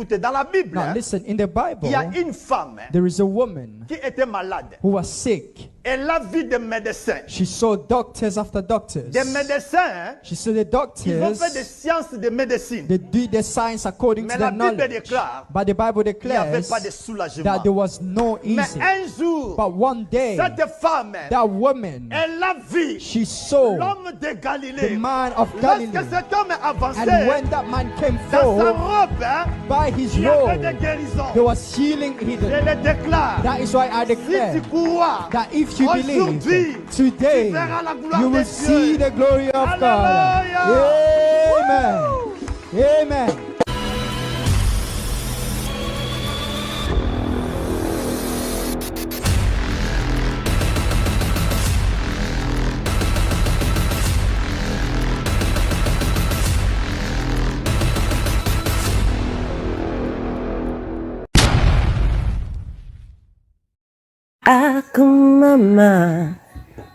Écoutez, dans la Bible, Now listen, in the Bible, il y a une femme there is a woman qui était malade. who was sick. Elle a vu des médecins. She saw doctors after doctors. Des médecins, She saw the ils vont faire des doctors. sciences de médecine. They do the science according Mais to la their Bible knowledge. déclare But the Bible qu'il n'y avait declares pas de soulagement. that there was no Mais easy. un jour, But one day, cette femme, that woman, elle a vu she saw l'homme de the Galilée. man of Galilee. Lorsque cet homme est avancé, And when that man came dans sa forth, robe, by his il y avait robe, des guérisons. there was healing Je hidden. le déclare. That is why I Si declare tu crois, that if you believe, aujourd'hui, today, tu verras la gloire you de will see Dieu. the glory of God. Hallelujah. Amen. Amen. Aku mama,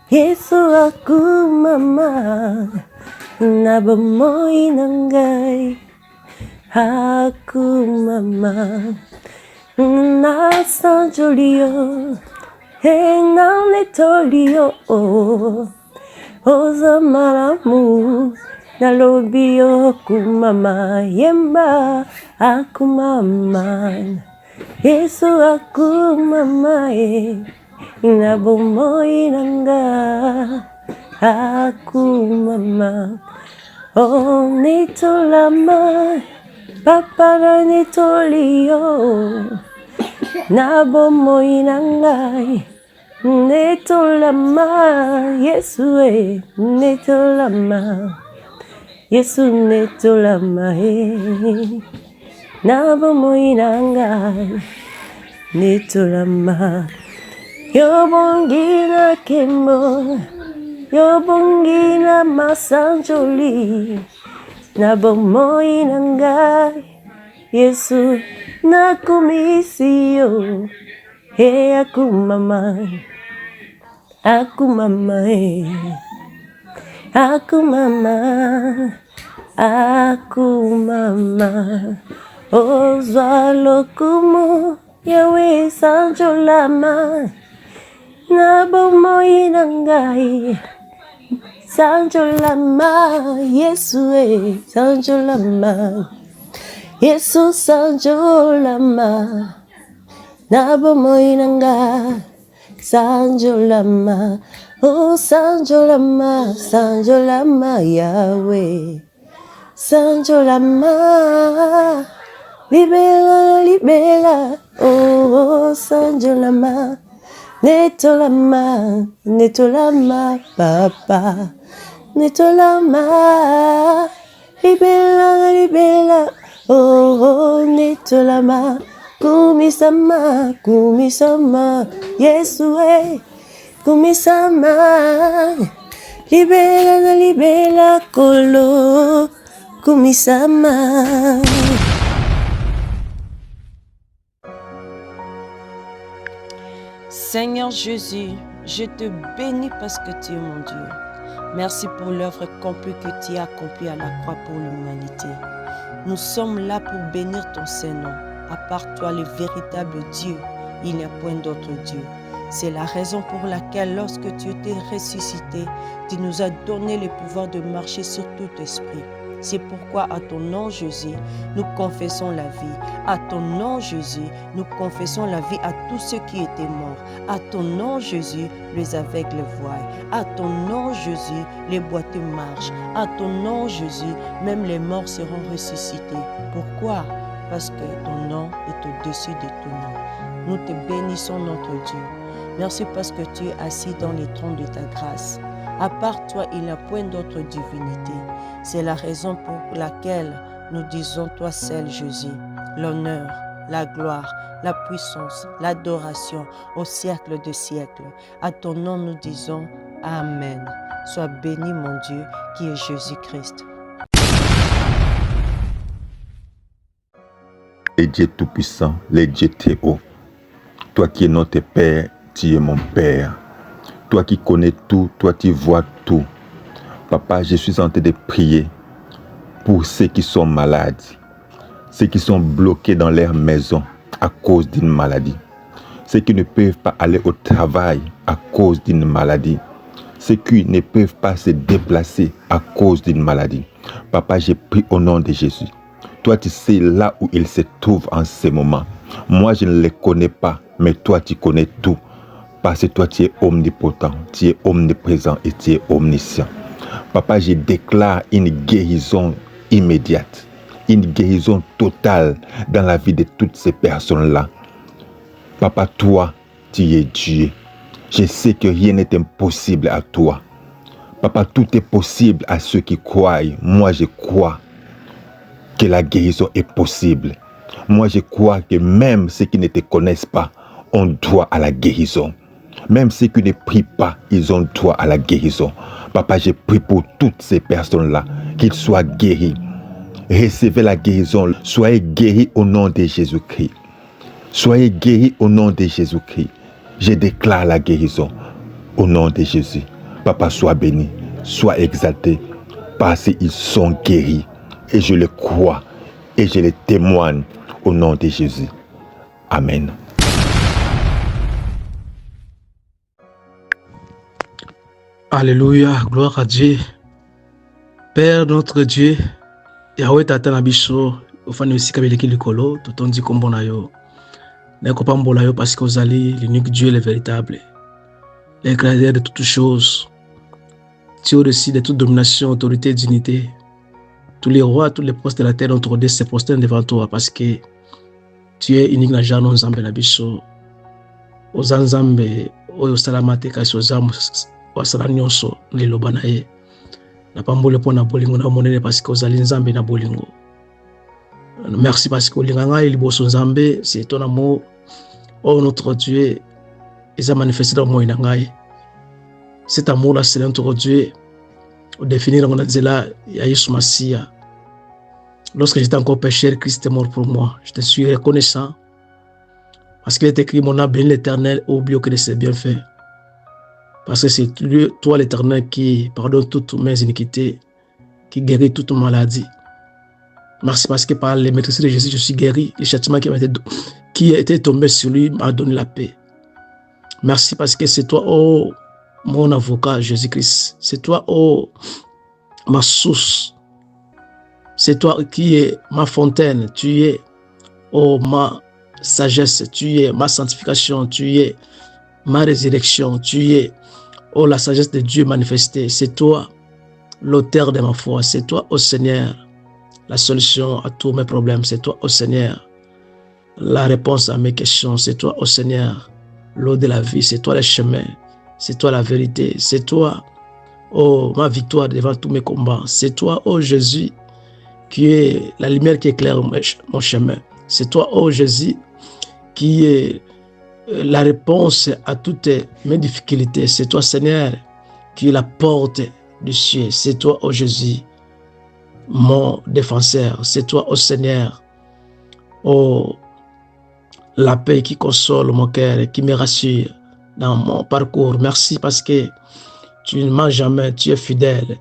Yesu aku mama, nabamoy nanggay. Aku mama, nasa Julio, nang netolio, oza maramu, nalobio ku mama, yemba aku mama. Yesu aku mamae, inabomoy nanga, aku mama. Oh, nito lama, papara nito liyo, nabomoy nangay, nito lama, Yesu nito lama, Yesu nito lama nabamoy nangay, nito lama. Yobongi na kemo, yobongi na masanjoli, nabamoy nangay, Yesu na kumisiyo, aku mama, aku mama, aku mama, aku mama. Ozwalo kumu yawe sanjolama, nabomoy nangai, sanjolama, Yesu sanjolama, Yesu sanjolama, nabomoy nangai, sanjolama, oh sanjolama, sanjolama Yahweh, sanjolama. Libera, libera, oh, sanjolama, netolama, netolama, papa, netolama, libera, libera, oh, netolama, kumisama, kumisama, Yesu, kumisama, libera, libera, kolo, kumisama. Seigneur Jésus, je te bénis parce que tu es mon Dieu. Merci pour l'œuvre complète que tu as accomplie à la croix pour l'humanité. Nous sommes là pour bénir ton Saint-Nom. À part toi, le véritable Dieu, il n'y a point d'autre Dieu. C'est la raison pour laquelle, lorsque tu étais ressuscité, tu nous as donné le pouvoir de marcher sur tout esprit. C'est pourquoi à ton nom Jésus, nous confessons la vie. À ton nom Jésus, nous confessons la vie à tous ceux qui étaient morts. À ton nom Jésus, les aveugles voient. À ton nom Jésus, les boiteux marchent. À ton nom Jésus, même les morts seront ressuscités. Pourquoi? Parce que ton nom est au-dessus de tout nom. Nous te bénissons notre Dieu. Merci parce que tu es assis dans les trônes de ta grâce. À part toi, il n'y a point d'autre divinité. C'est la raison pour laquelle nous disons toi seul, Jésus, l'honneur, la gloire, la puissance, l'adoration au siècle de siècles. À ton nom, nous disons Amen. Sois béni, mon Dieu, qui est Jésus-Christ. Et Dieu Tout-Puissant, le Dieu Théo, toi qui es notre Père, tu es mon Père. Toi qui connais tout, toi qui vois tout. Papa, je suis en train de prier pour ceux qui sont malades. ceux qui sont bloqués dans leur maison à cause d'une maladie, ceux qui ne peuvent pas aller au travail à cause d'une maladie, ceux qui ne peuvent pas se déplacer à cause d'une maladie. Papa, j'ai pris au nom de Jésus. Toi, tu sais là où ils se trouvent en ce moment. Moi, je ne les connais pas, mais toi, tu connais tout. Parce que toi, tu es omnipotent, tu es omniprésent et tu es omniscient. Papa, je déclare une guérison immédiate, une guérison totale dans la vie de toutes ces personnes-là. Papa, toi, tu es Dieu. Je sais que rien n'est impossible à toi. Papa, tout est possible à ceux qui croient. Moi, je crois que la guérison est possible. Moi, je crois que même ceux qui ne te connaissent pas ont droit à la guérison. Même ceux qui ne prient pas, ils ont droit à la guérison. Papa, je prie pour toutes ces personnes-là, qu'ils soient guéris. Recevez la guérison. Soyez guéris au nom de Jésus-Christ. Soyez guéris au nom de Jésus-Christ. Je déclare la guérison au nom de Jésus. Papa, sois béni, sois exalté, parce qu'ils sont guéris. Et je le crois et je le témoigne au nom de Jésus. Amen. Alléluia, gloire à Dieu. Père notre Dieu, Yahweh tata na biso, ofani osika beleki likolo, totondi kombo na yo. Na kopambola yo parce que ozali l'unique Dieu, le véritable, le créateur de toutes choses. Tu es au-dessus de toute domination, autorité, dignité. Tous les rois, tous les postes de la terre ont trôné, se prosternent devant toi parce que tu es unique na jano nzambe na biso. Ozanzambe, oyo salamate kasi ozamu wasala nyonso liloba na ye. Na pambole po na bolingo na monene parce que ozali nzambe na bolingo. Merci parce que olinga ngai liboso nzambe, c'est ton amour. Oh notre Dieu, il s'est manifesté dans moi ngai. Cet amour-là, c'est notre Dieu. Au définir, on a dit là, Yahshua Massia. Lorsque j'étais encore pécheur, Christ est mort pour moi. Je te suis reconnaissant. Parce qu'il est écrit, mon âme bénit l'Éternel, oublie que de ses bienfaits. Parce que c'est toi l'Éternel qui pardonne toutes mes iniquités, qui guérit toute maladie. Merci parce que par les maîtrises de Jésus, je suis guéri. Le châtiment qui a été tombé sur lui m'a donné la paix. Merci parce que c'est toi, oh, mon avocat, Jésus-Christ. C'est toi, oh, ma source. C'est toi qui es ma fontaine. Tu es, oh, ma sagesse. Tu es ma sanctification. Tu es ma résurrection. Tu es, oh, la sagesse de Dieu manifestée. C'est toi, l'auteur de ma foi. C'est toi, oh Seigneur, la solution à tous mes problèmes. C'est toi, oh Seigneur, la réponse à mes questions. C'est toi, oh Seigneur, l'eau de la vie. C'est toi le chemin. C'est toi la vérité. C'est toi, oh, ma victoire devant tous mes combats. C'est toi, oh Jésus, qui est la lumière qui éclaire mon chemin. C'est toi, oh Jésus, qui est la réponse à toutes mes difficultés. C'est toi, Seigneur, qui est la porte du ciel. C'est toi, oh Jésus, mon défenseur. C'est toi, oh Seigneur, oh, la paix qui console mon cœur et qui me rassure dans mon parcours. Merci parce que tu ne mens jamais, tu es fidèle,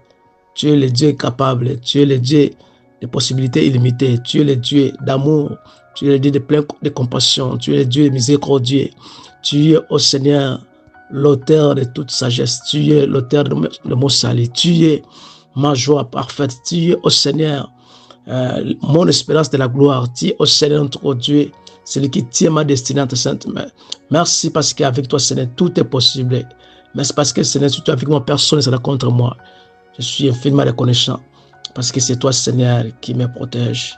tu es le Dieu capable, tu es le Dieu de possibilités illimitées, tu es le Dieu d'amour, tu es le Dieu de plein de compassion, tu es le Dieu miséricordieux, tu es, ô Seigneur, l'auteur de toute sagesse, tu es l'auteur de mon salut, tu es ma joie parfaite, tu es, ô Seigneur, mon espérance de la gloire, tu es, ô Seigneur, notre Dieu, celui qui tient ma destinée entre sainte main. Merci parce qu'avec toi, Seigneur, tout est possible. Merci parce que, Seigneur, si tu es avec moi, personne ne sera contre moi. Je suis infiniment reconnaissant parce que c'est toi, Seigneur, qui me protège,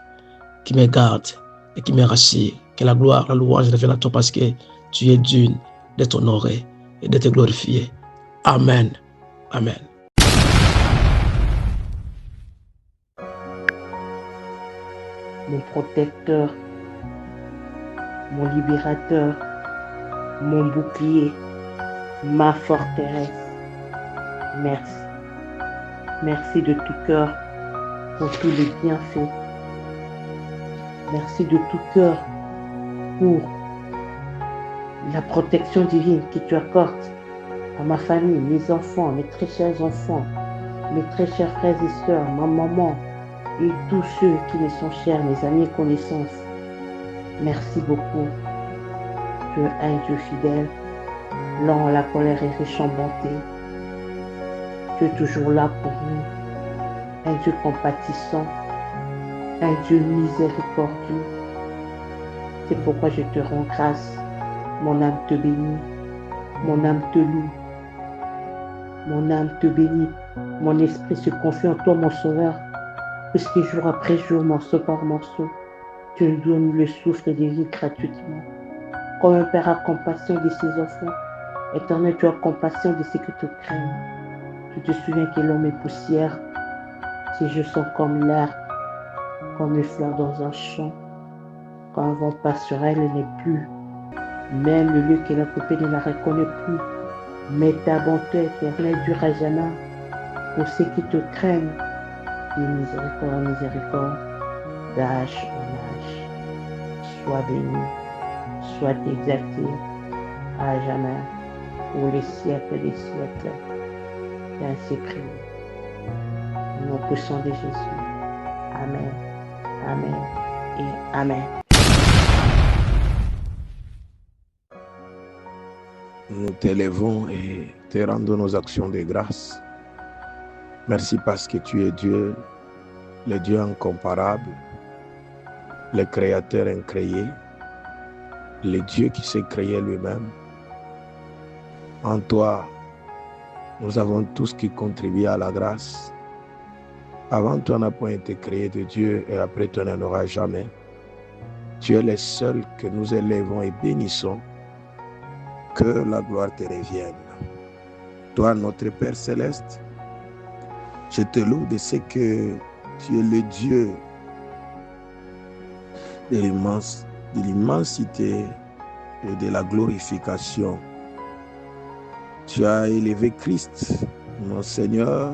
qui me garde et qui me rassure. Que la gloire, la louange revienne à toi parce que tu es digne d'être honoré et d'être glorifié. Amen. Amen. Mon protecteur, mon libérateur, mon bouclier, ma forteresse. Merci. Merci de tout cœur pour tous les bienfaits. Merci de tout cœur pour la protection divine que tu accordes à ma famille, mes enfants, mes très chers enfants, mes très chers frères et sœurs, ma maman, et tous ceux qui me sont chers, mes amis et connaissances. Merci beaucoup. Tu es un Dieu fidèle, lent à la colère et riche en bonté. Tu es toujours là pour nous, un Dieu compatissant, un Dieu miséricordieux. C'est pourquoi je te rends grâce. Mon âme te bénit, mon âme te loue, mon âme te bénit. Mon esprit se confie en toi, mon Sauveur, puisque jour après jour, morceau par morceau, tu nous donnes le souffle de vie gratuitement. Comme un père a compassion de ses enfants, Éternel, tu as compassion de ceux qui te craignent. Tu te souviens que l'homme est poussière, ses yeux sont comme l'air, comme les fleurs dans un champ. Quand un vent passe sur elle, elle n'est plus. Même le lieu qu'elle a occupé ne la reconnaît plus. Mais ta bonté éternelle dure à jamais pour ceux qui te craignent. De miséricorde en miséricorde, d'âge en âge. Sois béni, sois exalté à jamais, pour les siècles des siècles. Et ainsi prié. Au nom puissant de Jésus. Amen, amen et amen. Nous t'élèvons et te rendons nos actions de grâce. Merci parce que tu es Dieu, le Dieu incomparable, le Créateur incréé, le Dieu qui s'est créé lui-même. En toi, nous avons tout ce qui contribue à la grâce. Avant toi n'a point été créé de Dieu et après toi n'en aura jamais. Tu es le seul que nous élèvons et bénissons. Que la gloire te revienne. Toi, notre Père Céleste, je te loue de ce que tu es le Dieu de l'immensité et de la glorification. Tu as élevé Christ, mon Seigneur,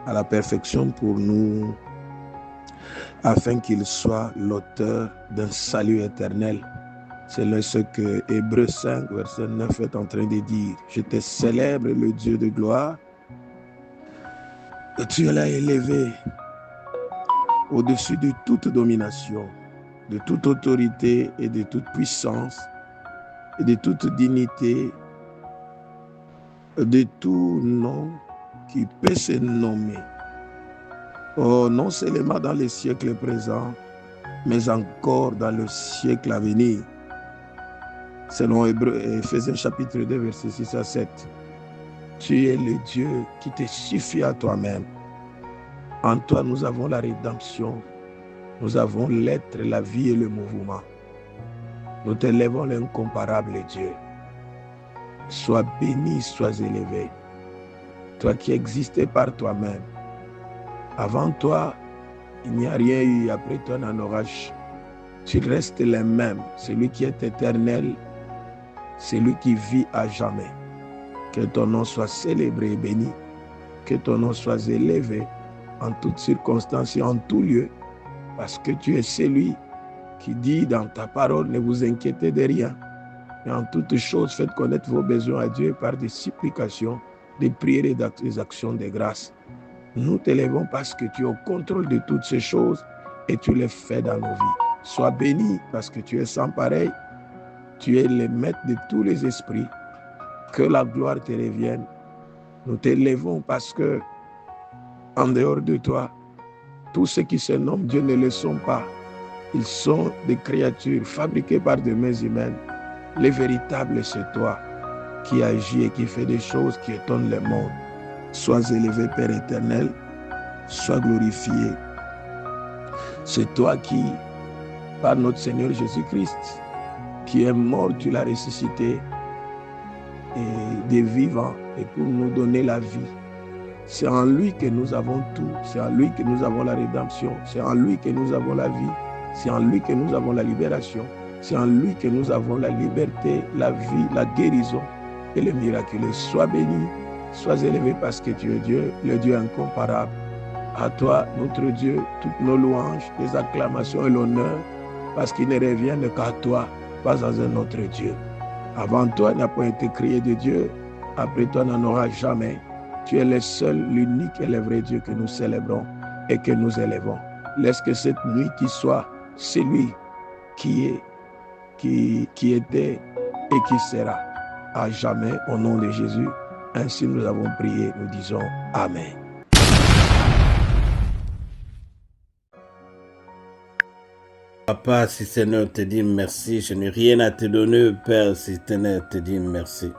à la perfection pour nous, afin qu'il soit l'auteur d'un salut éternel. C'est ce que Hébreux 5, verset 9 est en train de dire. Je te célèbre, le Dieu de gloire. Et tu l'as élevé au-dessus de toute domination, de toute autorité et de toute puissance, et de toute dignité, de tout nom qui peut se nommer. Oh, non seulement dans les siècles présents, mais encore dans le siècle à venir. Selon Éphésiens chapitre 2, verset 6 à 7. Tu es le Dieu qui te suffit à toi-même. En toi, nous avons la rédemption. Nous avons l'être, la vie et le mouvement. Nous t'élèvons l'incomparable Dieu. Sois béni, sois élevé. Toi qui existais par toi-même. Avant toi, il n'y a rien eu. Après toi, n'en aura. Tu restes le même. Celui qui est éternel. Celui qui vit à jamais. Que ton nom soit célébré et béni. Que ton nom soit élevé en toutes circonstances et en tout lieu. Parce que tu es celui qui dit dans ta parole, ne vous inquiétez de rien. Mais en toutes choses, faites connaître vos besoins à Dieu par des supplications, des prières et des actions de grâce. Nous t'élèvons parce que tu es au contrôle de toutes ces choses et tu les fais dans nos vies. Sois béni parce que tu es sans pareil. Tu es le maître de tous les esprits. Que la gloire te revienne. Nous t'élèvons parce que, en dehors de toi, tous ceux qui se nomment Dieu ne le sont pas. Ils sont des créatures fabriquées par des mains humaines. Les véritables, c'est toi qui agis et qui fais des choses qui étonnent le monde. Sois élevé, Père éternel. Sois glorifié. C'est toi qui, par notre Seigneur Jésus-Christ, qui est mort, tu l'as ressuscité, et des vivants, et pour nous donner la vie. C'est en lui que nous avons tout, c'est en lui que nous avons la rédemption, c'est en lui que nous avons la vie, c'est en lui que nous avons la libération, c'est en lui que nous avons la liberté, la vie, la guérison et le miraculeux. Sois béni, sois élevé parce que tu es Dieu, le Dieu incomparable. À toi, notre Dieu, toutes nos louanges, les acclamations et l'honneur, parce qu'ils ne reviennent qu'à toi, pas à un autre Dieu. Avant toi, il n'a pas été créé de Dieu. Après toi, n'en aura jamais. Tu es le seul, l'unique et le vrai Dieu que nous célébrons. et que nous élevons. Laisse que cette nuit, tu sois celui qui est, qui était et qui sera à jamais au nom de Jésus. Ainsi nous avons prié, nous disons Amen. Papa, si Seigneur te dit merci, je n'ai rien à te donner, Père, si Seigneur te dit merci.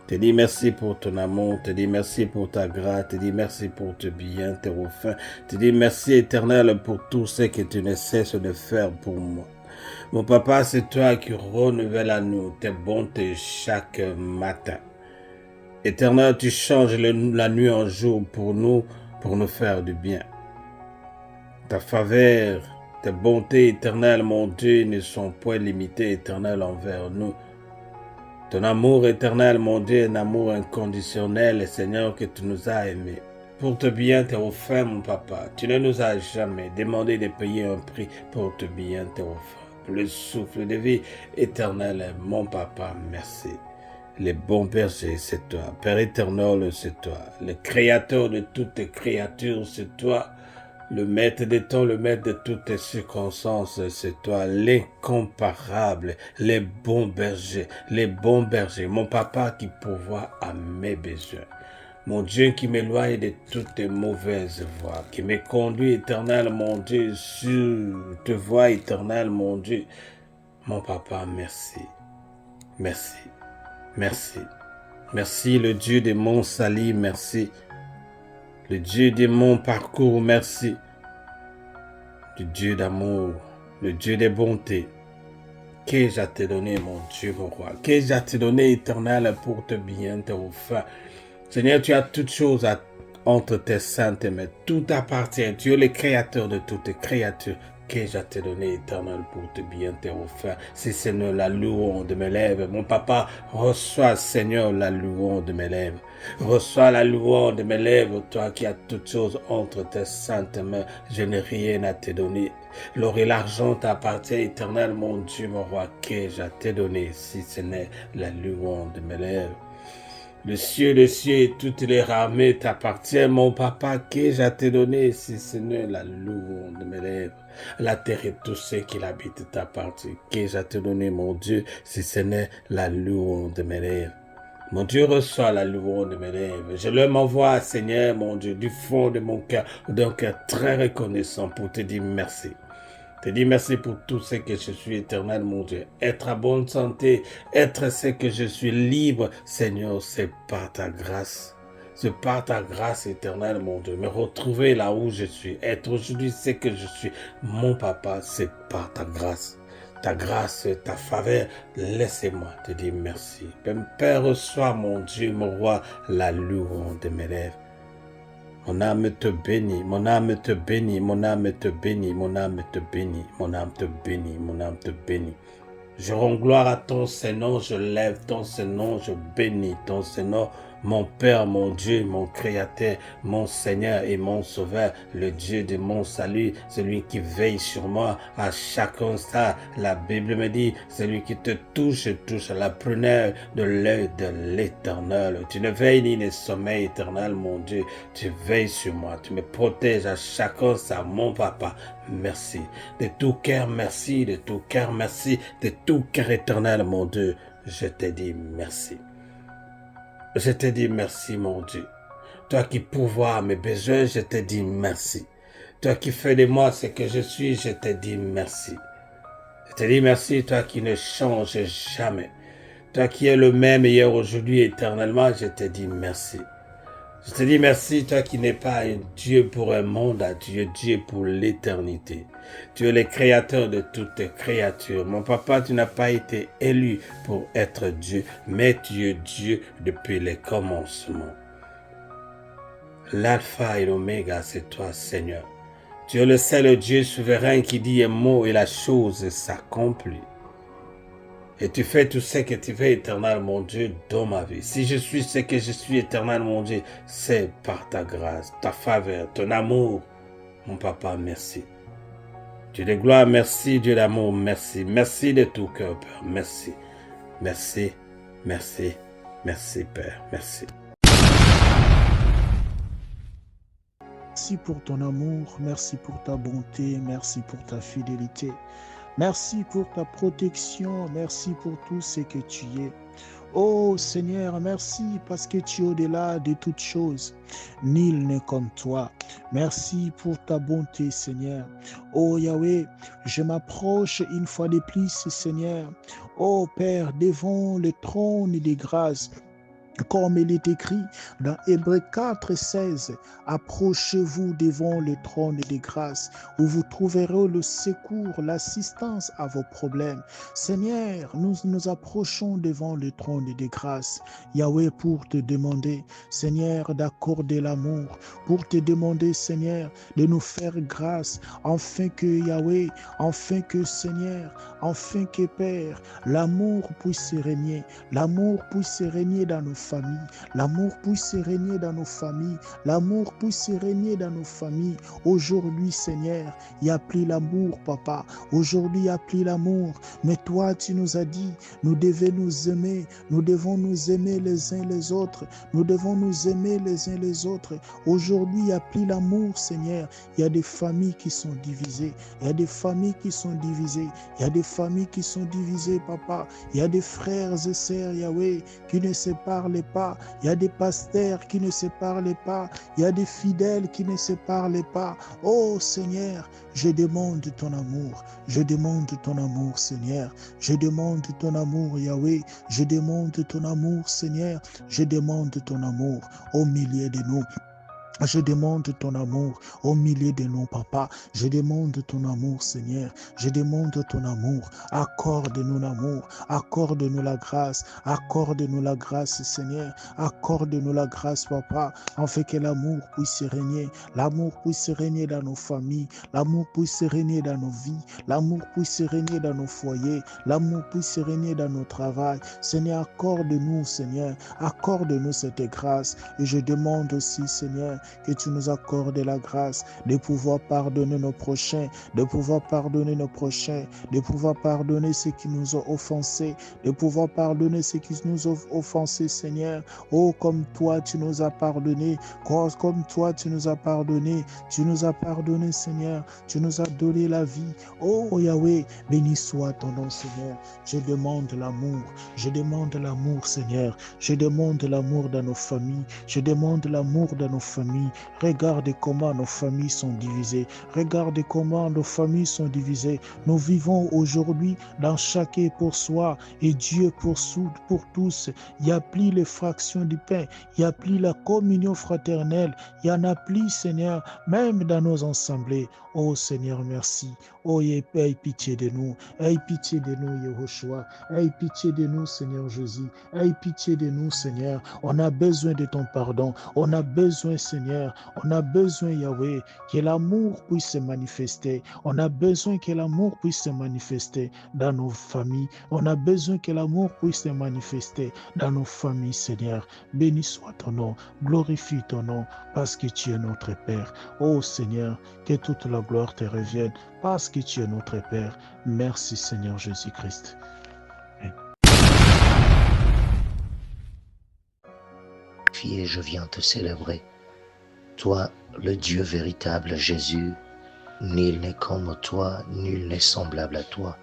Te dis merci pour ton amour, te dis merci pour ta grâce, te dis merci pour tes biens, tes refrains, te dis merci éternel pour tout ce que tu ne cesses de faire pour moi. Mon papa, c'est toi qui renouvelles à nous tes bontés chaque matin. Éternel, tu changes la nuit en jour pour nous faire du bien. Ta faveur, tes bontés éternelles, mon Dieu, ne sont point limitées, éternel, envers nous. Ton amour éternel, mon Dieu, un amour inconditionnel, Seigneur, que tu nous as aimés. Pour te bien, t'es offert, mon papa. Tu ne nous as jamais demandé de payer un prix pour te bien, t'es offert. Le souffle de vie éternel, mon papa, merci. Les bons bergers, c'est toi. Père éternel, c'est toi. Le créateur de toutes les créatures, c'est toi. Le maître des temps, le maître de toutes les circonstances, c'est toi, l'incomparable, les bons bergers, mon papa qui pourvoit à mes besoins. Mon Dieu qui m'éloigne de toutes les mauvaises voies, qui me conduit éternel, mon Dieu, sur tes voies éternelles, mon Dieu. Mon papa, merci, merci, merci, merci le Dieu de mon salut, merci. Le Dieu de mon parcours, merci. Le Dieu d'amour, le Dieu de bonté. Qu'ai-je à te donner, mon Dieu, mon roi? Qu'ai-je à te donner, éternel, pour te bien, te offrir? Seigneur, tu as toutes choses entre tes saintes mains. Tout appartient. Tu es le créateur de toutes les créatures. Qu'ai-je à te donner, éternel, pour te bien, te offrir? C'est, Seigneur, la louange de mes lèvres. Mon papa, reçois, Seigneur, la louange de mes lèvres. Reçois la louange de mes lèvres, toi qui as toutes choses entre tes saintes mains. Je n'ai rien à te donner. L'or et l'argent t'appartient, éternel, mon Dieu, mon roi. Qu'ai-je à te donner, si ce n'est la louange de mes lèvres? Le ciel et toutes les armées t'appartiennent, mon papa, qu'ai-je à te donner, si ce n'est la louange de mes lèvres? La terre et tout ce qui l'habite t'appartient. Qu'ai-je à te donner, mon Dieu, si ce n'est la louange de mes lèvres? Mon Dieu, reçoit la louange de mes lèvres. Je leur m'envoie, Seigneur, mon Dieu, du fond de mon cœur, d'un cœur très reconnaissant pour te dire merci. Te dis merci pour tout ce que je suis, éternel, mon Dieu. Être à bonne santé, être ce que je suis libre, Seigneur, c'est par ta grâce. C'est par ta grâce, éternelle, mon Dieu. Me retrouver là où je suis, être aujourd'hui ce que je suis, mon papa, c'est par ta grâce. Ta grâce, ta faveur, laissez-moi te dire merci. Père, reçois, mon Dieu, mon roi, la louange de mes lèvres. Mon âme te bénit, mon âme te bénit, mon âme te bénit, mon âme te bénit, mon âme te bénit, mon âme te bénit. Je rends gloire à ton Seigneur, je lève ton Seigneur, je bénis ton Seigneur, mon Père, mon Dieu, mon Créateur, mon Seigneur et mon Sauveur, le Dieu de mon salut, celui qui veille sur moi à chaque instant. La Bible me dit, celui qui te touche à la prunelle de l'œil de l'Éternel. Tu ne veilles ni ne sommeil, Éternel, mon Dieu, tu veilles sur moi, tu me protèges à chaque instant, mon papa. Merci. De tout cœur, merci. De tout cœur, merci. De tout cœur, éternel, mon Dieu, je te dis merci. Je te dis merci, mon Dieu. Toi qui pourvois mes besoins, je te dis merci. Toi qui fais de moi ce que je suis, je te dis merci. Je te dis merci, toi qui ne changes jamais. Toi qui es le même hier, aujourd'hui, éternellement, je te dis merci. Je te dis merci, toi qui n'es pas un Dieu pour un monde à Dieu, Dieu pour l'éternité. Tu es le créateur de toutes les créatures. Mon papa, tu n'as pas été élu pour être Dieu, mais tu es Dieu depuis le commencement. L'alpha et l'oméga, c'est toi, Seigneur. Tu es le seul Dieu souverain qui dit un mot et la chose s'accomplit. Et tu fais tout ce que tu fais, éternel, mon Dieu, dans ma vie. Si je suis ce que je suis, éternel, mon Dieu, c'est par ta grâce, ta faveur, ton amour. Mon papa, merci. Dieu de gloire, merci. Dieu d'amour, merci. Merci de tout cœur, Père. Merci. Merci. Merci. Merci, Père. Merci. Merci pour ton amour, merci pour ta bonté, merci pour ta fidélité. Merci pour ta protection, merci pour tout ce que tu es. Oh Seigneur, merci parce que tu es au-delà de toutes choses. Nul n'est comme toi. Merci pour ta bonté, Seigneur. Oh Yahweh, je m'approche une fois de plus, Seigneur. Oh Père, devant le trône des grâces. Comme il est écrit dans Hébreux 4:16, approchez-vous devant le trône des grâces où vous trouverez le secours, l'assistance à vos problèmes. Seigneur, nous nous approchons devant le trône des grâces, Yahweh, pour te demander, Seigneur, d'accorder l'amour, pour te demander, Seigneur, de nous faire grâce, afin que Yahweh, afin que Seigneur, afin que Père, l'amour puisse régner dans nos familles, l'amour puisse régner dans nos familles, l'amour puisse régner dans nos familles. Aujourd'hui, Seigneur, il n'y a plus l'amour, Papa. Aujourd'hui, il n'y a plus l'amour. Mais toi, tu nous as dit, nous devons nous aimer. Nous devons nous aimer les uns les autres. Nous devons nous aimer les uns les autres. Aujourd'hui, il n'y a plus l'amour, Seigneur. Il y a des familles qui sont divisées. Il y a des familles qui sont divisées. Il y a des familles qui sont divisées, Papa. Il y a des frères et sœurs, Yahweh, qui ne se parlent pas. Il y a des pasteurs qui ne se parlent pas. Il y a des fidèles qui ne se parlent pas. Oh Seigneur, je demande ton amour. Je demande ton amour, Seigneur. Je demande ton amour, Yahweh. Je demande ton amour, Seigneur. Je demande ton amour au milieu de nous. Je demande ton amour au milieu de nous, Papa. Je demande ton amour, Seigneur. Je demande ton amour. Accorde-nous l'amour. Accorde-nous la grâce. Accorde-nous la grâce, Seigneur. Accorde-nous la grâce, Papa, afin que l'amour puisse régner. L'amour puisse régner dans nos familles. L'amour puisse régner dans nos vies. L'amour puisse régner dans nos foyers. L'amour puisse régner dans nos travails. Seigneur, accorde-nous, Seigneur. Accorde-nous cette grâce. Et je demande aussi, Seigneur, que tu nous accordes la grâce de pouvoir pardonner nos prochains, de pouvoir pardonner nos prochains, de pouvoir pardonner ceux qui nous ont offensés, de pouvoir pardonner ceux qui nous ont offensés, Seigneur. Oh, comme toi, tu nous as pardonné, comme toi, tu nous as pardonné, Seigneur, tu nous as donné la vie. Oh, Yahweh, béni soit ton nom, Seigneur. Je demande l'amour, Seigneur. Je demande l'amour dans nos familles. Je demande l'amour dans nos familles. Regardez comment nos familles sont divisées. Regardez comment nos familles sont divisées. Nous vivons aujourd'hui dans chacun pour soi et Dieu pour tous. Il n'y a plus les fractions du pain. Il n'y a plus la communion fraternelle. Il n'y en a plus, Seigneur, même dans nos assemblées. Oh Seigneur, merci. Oh, aie pitié de nous. Aie pitié de nous, Yehoshua. Aie pitié de nous, Seigneur Jésus. Aie pitié de nous, Seigneur. On a besoin de ton pardon. On a besoin, Seigneur. On a besoin, Yahweh, que l'amour puisse se manifester. On a besoin que l'amour puisse se manifester dans nos familles. On a besoin que l'amour puisse se manifester dans nos familles, Seigneur. Béni soit ton nom. Glorifie ton nom parce que tu es notre Père. Oh Seigneur, que toute la gloire te revienne parce que tu es notre Père. Merci Seigneur Jésus-Christ. Je viens te célébrer. Toi, le Dieu véritable, Jésus, nul n'est comme toi, nul n'est semblable à toi.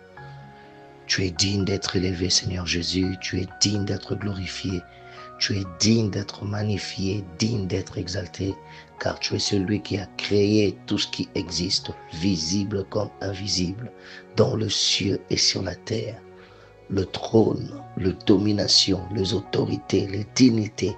Tu es digne d'être élevé, Seigneur Jésus, tu es digne d'être glorifié, tu es digne d'être magnifié, digne d'être exalté, car tu es celui qui a créé tout ce qui existe, visible comme invisible, dans le ciel et sur la terre. Le trône, la domination, les autorités, les dignités,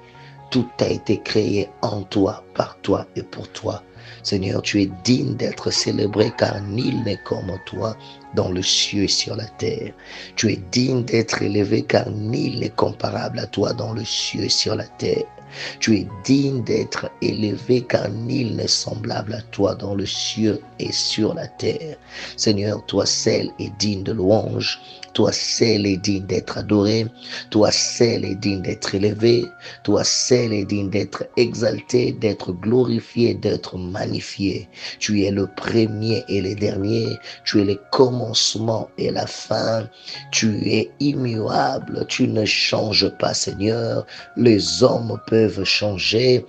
tout a été créé en toi, par toi et pour toi. Seigneur, tu es digne d'être célébré car nul n'est comme toi dans le ciel et sur la terre. Tu es digne d'être élevé car nul n'est comparable à toi dans le ciel et sur la terre. Tu es digne d'être élevé car nul n'est semblable à toi dans le ciel et sur la terre. Seigneur, toi seul es digne de louange. Toi seul est digne d'être adoré, toi seul est digne d'être élevé, toi seul est digne d'être exalté, d'être glorifié, d'être magnifié. Tu es le premier et le dernier, tu es le commencement et la fin, tu es immuable, tu ne changes pas Seigneur. Les hommes peuvent changer,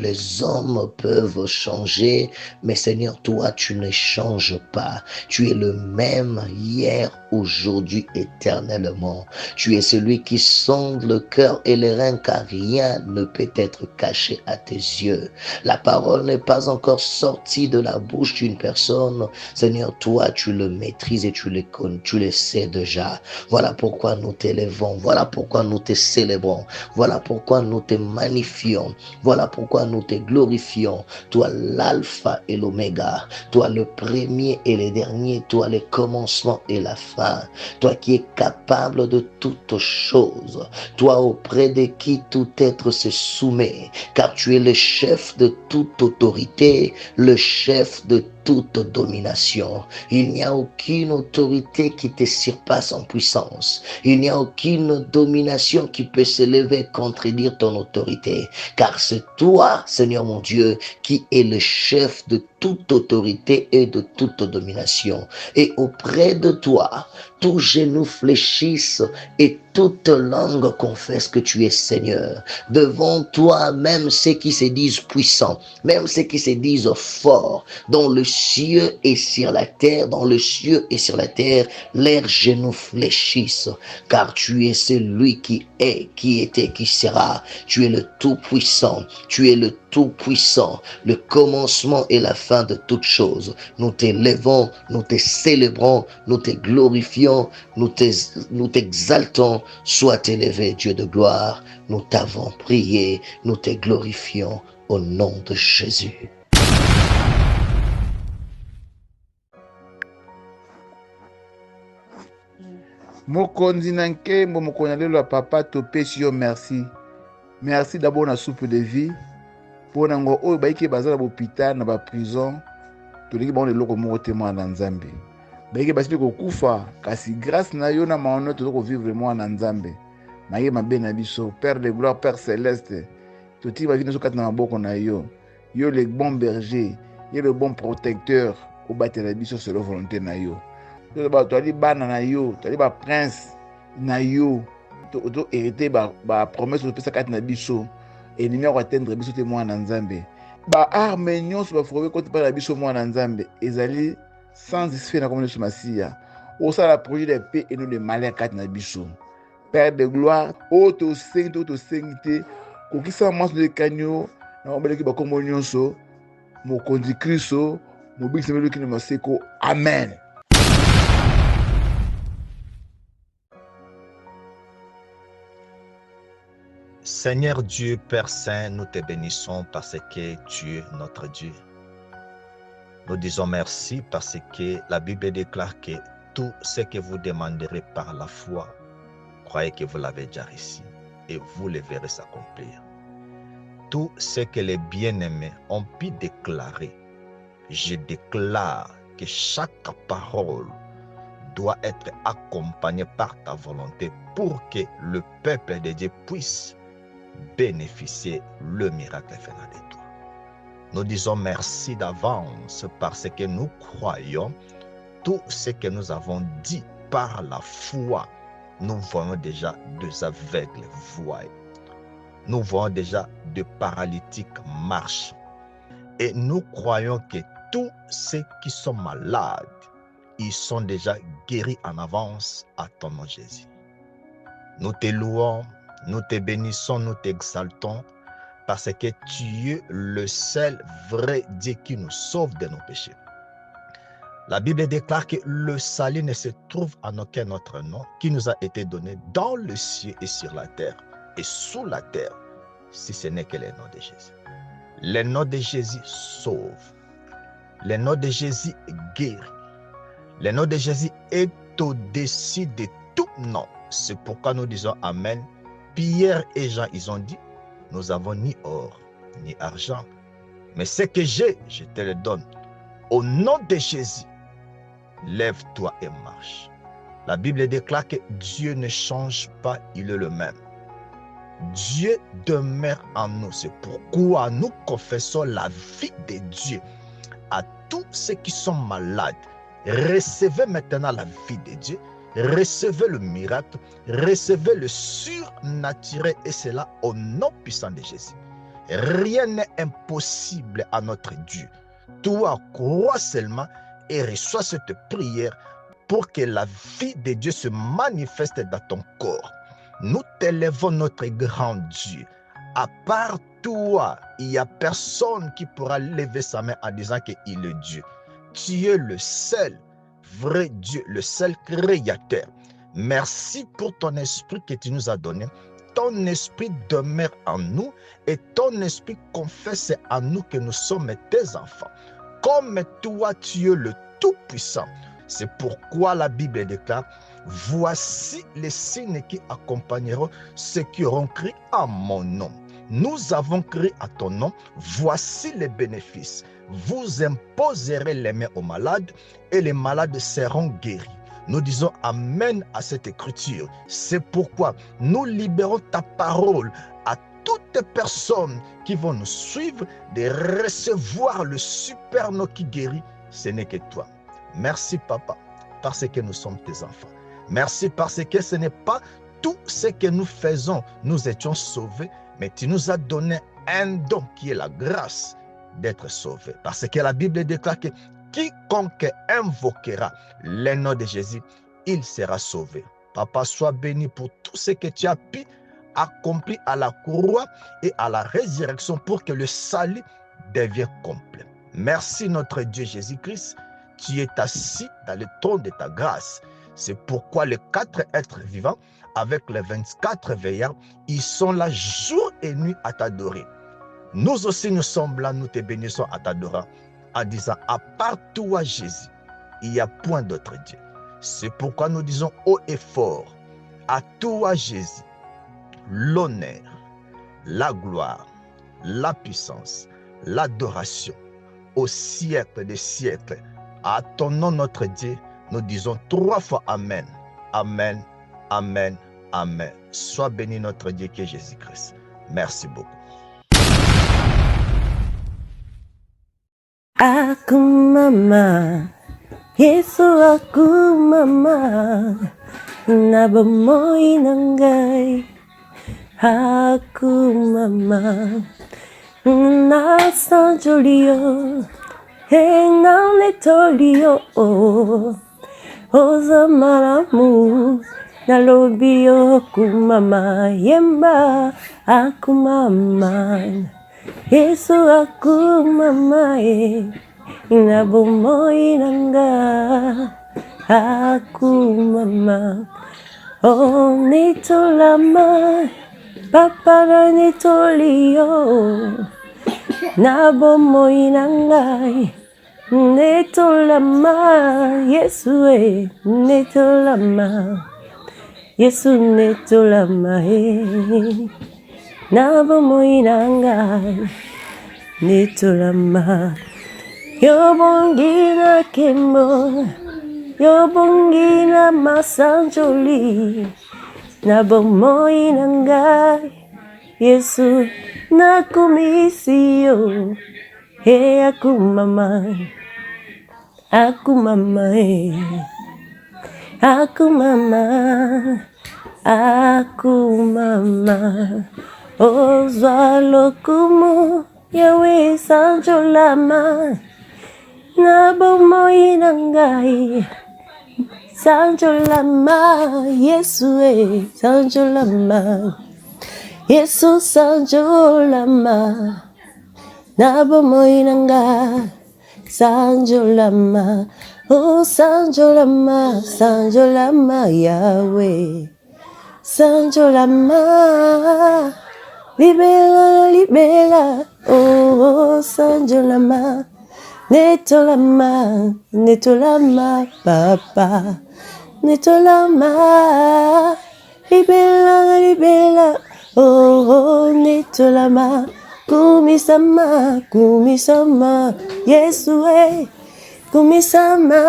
Les hommes peuvent changer, mais Seigneur, toi, tu ne changes pas. Tu es le même hier, aujourd'hui, éternellement. Tu es celui qui sonde le cœur et les reins, car rien ne peut être caché à tes yeux. La parole n'est pas encore sortie de la bouche d'une personne. Seigneur, toi, tu le maîtrises et tu le connais, tu le sais déjà. Voilà pourquoi nous t'élèvons. Voilà pourquoi nous te célébrons. Voilà pourquoi nous te magnifions. Voilà pourquoi nous te glorifions. Toi l'alpha et l'oméga. Toi le premier et le dernier. Toi le commencement et la fin. Toi qui es capable de toutes choses. Toi auprès de qui tout être se soumet. Car tu es le chef de toute autorité. Le chef de toute domination. Il n'y a aucune autorité qui te surpasse en puissance. Il n'y a aucune domination qui peut s'élever et contredire ton autorité. Car c'est toi, Seigneur mon Dieu, qui est le chef de toute autorité et de toute domination. Et auprès de toi, tout genou fléchisse et toute langue confesse que tu es Seigneur. Devant toi, même ceux qui se disent puissants, même ceux qui se disent forts, dans le ciel et sur la terre, dans le ciel et sur la terre, leurs genoux fléchissent, car tu es celui qui est, qui était, qui sera. Tu es le Tout-Puissant, tu es le Tout-Puissant, le commencement et la fin de toutes choses. Nous t'élevons, nous te célébrons, nous te glorifions, nous t'exaltons. Sois élevé, Dieu de gloire. Nous t'avons prié, nous te glorifions au nom de Jésus. mokonzi na nkembo mokolo ya lelo ya papa topesi yo merci. Merci d'abord na soupe de vie mpo na ngo oyo bayiki baza na bopital na baprison tolingi bango eloko moko te mwana na nzambe bayiki basili kokufa kasi grâce na yo na maono toza kovivre mwana na nzambe maye mabe na biso Père de gloire, Père céleste totiki bavi nyonso kati na maboko na yo yo le bon berger, yo le bon protecteur obatela biso selo volonté na yo toali bana na yo toali baprince na yo to hérité bapromese topesa kati na biso ennemi akoatteindre biso te mwana na nzambe baarme nyonso bafokobe koti mpa na biso mwana na nzambe ezali sans disfait na komona biso masiya osala projet de paix eno de malheur kati na biso Père de gloire oyo tosengi te kokisa mwasi lekani yo na mobeleki bakombo nyonso mokonzi kristo mobikisa meloki na maseko amen. Seigneur Dieu, Père Saint, nous te bénissons parce que tu es notre Dieu. Nous disons merci parce que la Bible déclare que tout ce que vous demanderez par la foi, croyez que vous l'avez déjà reçu et vous le verrez s'accomplir. Tout ce que les bien-aimés ont pu déclarer, je déclare que chaque parole doit être accompagnée par ta volonté pour que le peuple de Dieu puisse bénéficier le miracle venant de toi. Nous disons merci d'avance parce que nous croyons tout ce que nous avons dit par la foi. Nous voyons déjà des aveugles voient. Nous voyons déjà des paralytiques marchent. Et nous croyons que tous ceux qui sont malades, ils sont déjà guéris en avance à ton nom Jésus. Nous te louons, nous te bénissons, nous t'exaltons parce que tu es le seul vrai Dieu qui nous sauve de nos péchés. La Bible déclare que le salut ne se trouve en aucun autre nom qui nous a été donné dans le ciel et sur la terre et sous la terre, si ce n'est que le nom de Jésus. Le nom de Jésus sauve. Le nom de Jésus guérit. Le nom de Jésus est au-dessus de tout nom. C'est pourquoi nous disons Amen. Pierre et Jean, ils ont dit, nous n'avons ni or, ni argent, mais ce que j'ai, je te le donne. Au nom de Jésus, lève-toi et marche. La Bible déclare que Dieu ne change pas, il est le même. Dieu demeure en nous. C'est pourquoi nous confessons la vie de Dieu à tous ceux qui sont malades. Recevez maintenant la vie de Dieu. Recevez le miracle, recevez le surnaturel et cela au nom puissant de Jésus. Rien n'est impossible à notre Dieu. Toi, crois seulement et reçois cette prière pour que la vie de Dieu se manifeste dans ton corps. Nous t'élèvons notre grand Dieu. À part toi, il n'y a personne qui pourra lever sa main en disant qu'il est Dieu. Tu es le seul vrai Dieu, le seul créateur. Merci pour ton esprit que tu nous as donné. Ton esprit demeure en nous et ton esprit confesse à nous que nous sommes tes enfants. Comme toi, tu es le Tout-Puissant. C'est pourquoi la Bible déclare: voici les signes qui accompagneront ceux qui auront cru en mon nom. Nous avons cru à ton nom, voici les bénéfices. Vous imposerez les mains aux malades et les malades seront guéris. Nous disons amen à cette écriture. C'est pourquoi nous libérons ta parole à toutes personnes qui vont nous suivre de recevoir le super nom qui guérit. Ce n'est que toi. Merci papa, parce que nous sommes tes enfants. Merci parce que ce n'est pas tout ce que nous faisons, nous étions sauvés, mais tu nous as donné un don qui est la grâce d'être sauvés. Parce que la Bible déclare que quiconque invoquera le nom de Jésus, il sera sauvé. Papa, sois béni pour tout ce que tu as pu accomplir à la croix et à la résurrection pour que le salut devienne complet. Merci notre Dieu Jésus-Christ. Tu es assis dans le trône de ta grâce. C'est pourquoi les 4 êtres vivants, avec les 24 veillants, ils sont là jour et nuit à t'adorer. Nous aussi, nous sommes là, nous te bénissons à t'adorer, en disant, à part toi, Jésus, il n'y a point d'autre Dieu. C'est pourquoi nous disons haut et fort, à toi, Jésus, l'honneur, la gloire, la puissance, l'adoration, au siècle des siècles. À ton nom, notre Dieu, nous disons 3 fois Amen. Amen, Amen, Amen. Sois béni notre Dieu qui est Jésus-Christ. Merci beaucoup. Aku mama, Yesu aku mama, nabamoy nanggay. Aku mama, nasa Jolio, nang netolio, ozamaramu, nalobio aku mama, yemba aku mama. Yesu aku mama inabumoy nanga aku mama. Oh nito lama papara nito liyo nabumoy nangay nito lama Yesu nito lama Yesu nito lama nabamoy nangay nito lama yobongi na kemo yobongi na masanjoli nabamoy nangay Yesu na kumisiyo aku mama aku mama aku mama aku mama. Ozwalo kumu yawe sanjo lama nabomoy nangai sanjo lama Yesu sanjo lama Yesu sanjo lama nabomoy nangai sanjo lama oh sanjo lama Yahweh sanjo lama libera, libera, oh, sanjolama, netolama, netolama, papa, netolama, libera, libera, oh, netolama, kumisama, kumisama, Yesu, kumisama,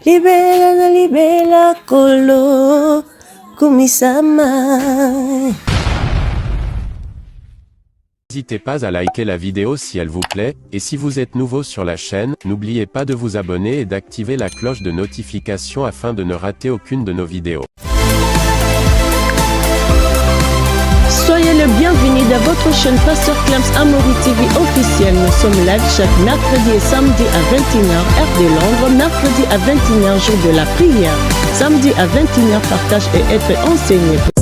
libera, libera, kolo, kumisama. N'hésitez pas à liker la vidéo si elle vous plaît, et si vous êtes nouveau sur la chaîne, n'oubliez pas de vous abonner et d'activer la cloche de notification afin de ne rater aucune de nos vidéos. Soyez le bienvenu dans votre chaîne Pasteur Clems Amaury TV officielle. Nous sommes live chaque mercredi et samedi à 21h, heure de Londres, mercredi à 21h, jour de la prière. Samedi à 21h, partage et être enseigné.